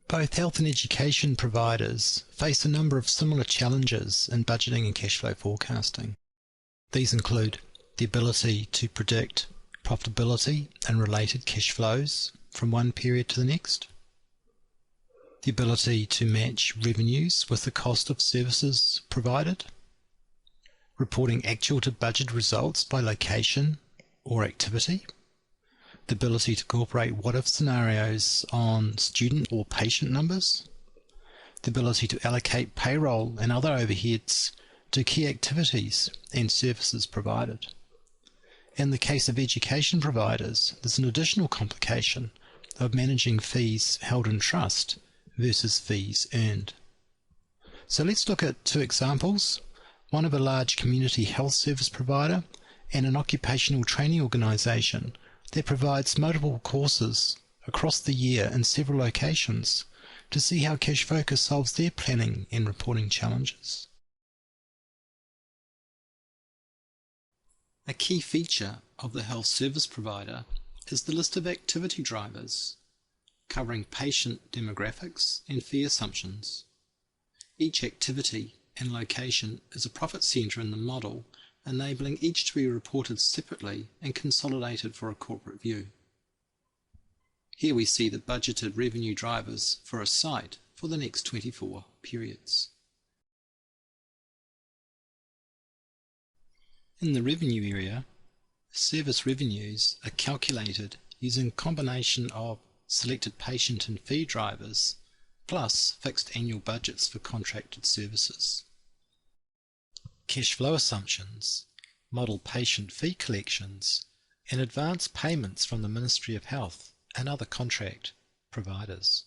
Both health and education providers face a number of similar challenges in budgeting and cash flow forecasting. These include the ability to predict profitability and related cash flows from one period to the next, the ability to match revenues with the cost of services provided, reporting actual to budget results by location or activity, the ability to incorporate what-if scenarios on student or patient numbers, the ability to allocate payroll and other overheads to key activities and services provided. In the case of education providers, there's an additional complication of managing fees held in trust versus fees earned. So let's look at two examples, one of a large community health service provider and an occupational training organisation that provides multiple courses across the year in several locations to see how Cash Focus solves their planning and reporting challenges. A key feature of the health service provider is the list of activity drivers, covering patient demographics and fee assumptions. Each activity and location is a profit centre in the model, enabling each to be reported separately and consolidated for a corporate view. Here we see the budgeted revenue drivers for a site for the next 24 periods. In the revenue area, service revenues are calculated using a combination of selected patient and fee drivers plus fixed annual budgets for contracted services. Cash flow assumptions model patient fee collections and advance payments from the Ministry of Health and other contract providers.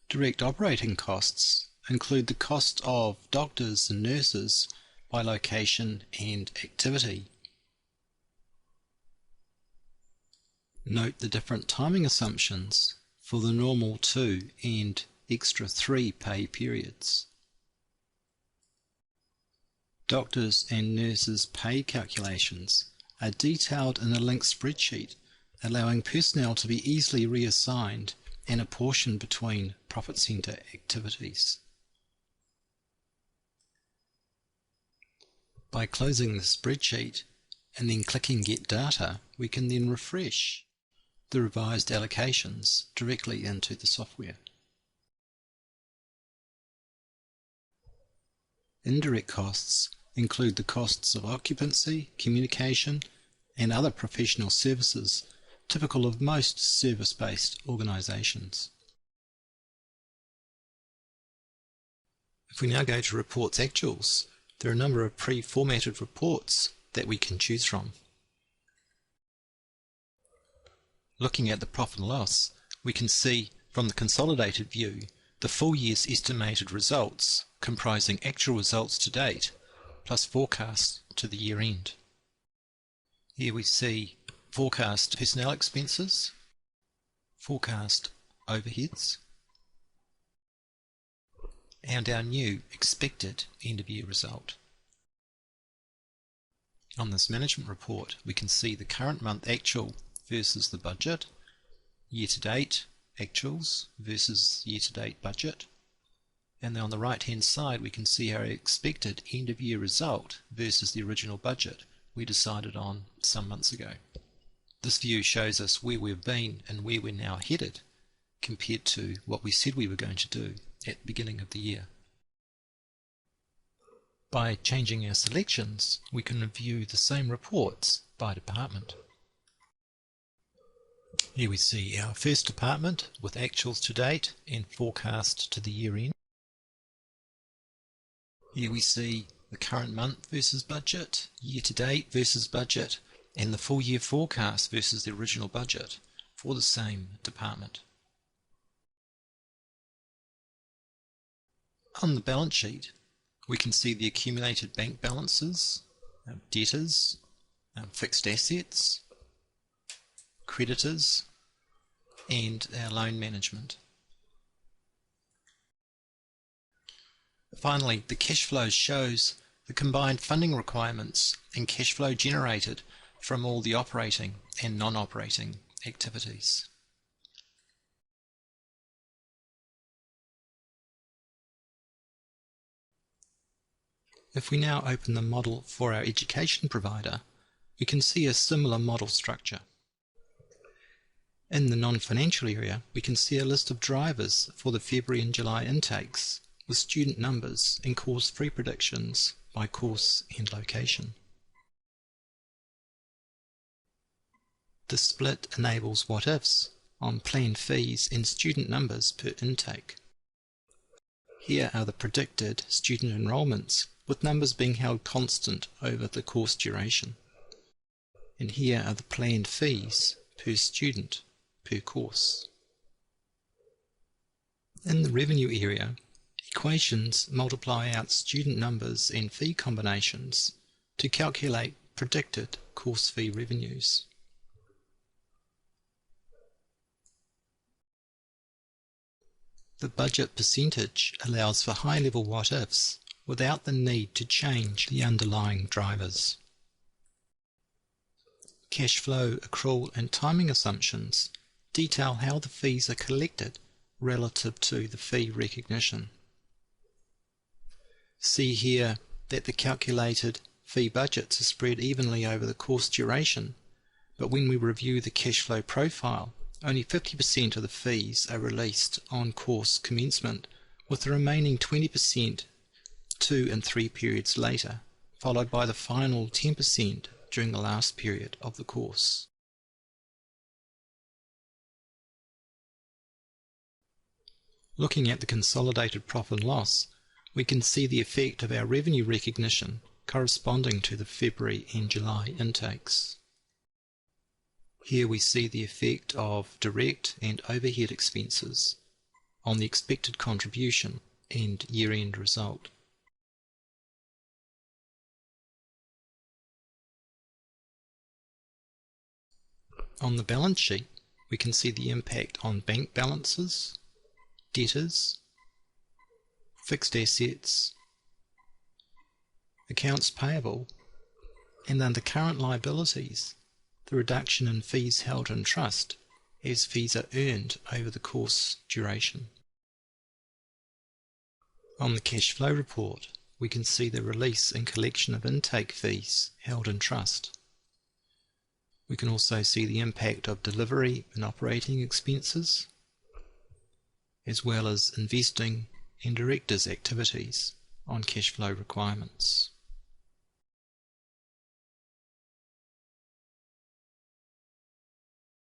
Direct operating costs include the cost of doctors and nurses by location and activity. Note the different timing assumptions for the normal 2 and extra 3 pay periods. Doctors and nurses' pay calculations are detailed in a linked spreadsheet, allowing personnel to be easily reassigned and apportioned between profit centre activities. By closing the spreadsheet and then clicking Get Data, we can then refresh the revised allocations directly into the software. Indirect costs include the costs of occupancy, communication, and other professional services typical of most service-based organisations. If we now go to Reports Actuals, there are a number of pre-formatted reports that we can choose from. Looking at the profit and loss, we can see from the consolidated view the full year's estimated results comprising actual results to date plus forecasts to the year end. Here we see forecast personnel expenses, forecast overheads, and our new expected end of year result. On this management report we can see the current month actual versus the budget, year to date actuals versus year to date budget, and then on the right hand side we can see our expected end of year result versus the original budget we decided on some months ago. This view shows us where we've been and where we're now headed compared to what we said we were going to do at the beginning of the year. By changing our selections, we can review the same reports by department. Here we see our first department with actuals to date and forecast to the year end. Here we see the current month versus budget, year to date versus budget, and the full year forecast versus the original budget for the same department. On the balance sheet, we can see the accumulated bank balances, debtors, fixed assets, creditors, and our loan management. Finally, the cash flow shows the combined funding requirements and cash flow generated from all the operating and non-operating activities. If we now open the model for our education provider, we can see a similar model structure. In the non-financial area, we can see a list of drivers for the February and July intakes, with student numbers and course fee predictions by course and location. The split enables what-ifs on planned fees and student numbers per intake. Here are the predicted student enrolments, with numbers being held constant over the course duration. And here are the planned fees per student per course. In the revenue area, equations multiply out student numbers and fee combinations to calculate predicted course fee revenues. The budget percentage allows for high-level what-ifs without the need to change the underlying drivers. Cash flow, accrual and timing assumptions detail how the fees are collected relative to the fee recognition. See here that the calculated fee budgets are spread evenly over the course duration, but when we review the cash flow profile, only 50% of the fees are released on course commencement, with the remaining 20% 2 and 3 periods later, followed by the final 10% during the last period of the course. Looking at the consolidated profit and loss, we can see the effect of our revenue recognition corresponding to the February and July intakes. Here we see the effect of direct and overhead expenses on the expected contribution and year-end result. On the balance sheet, we can see the impact on bank balances, debtors, fixed assets, accounts payable, and under current liabilities, the reduction in fees held in trust as fees are earned over the course duration. On the cash flow report, we can see the release and collection of intake fees held in trust. We can also see the impact of delivery and operating expenses, as well as investing and directors' activities on cash flow requirements.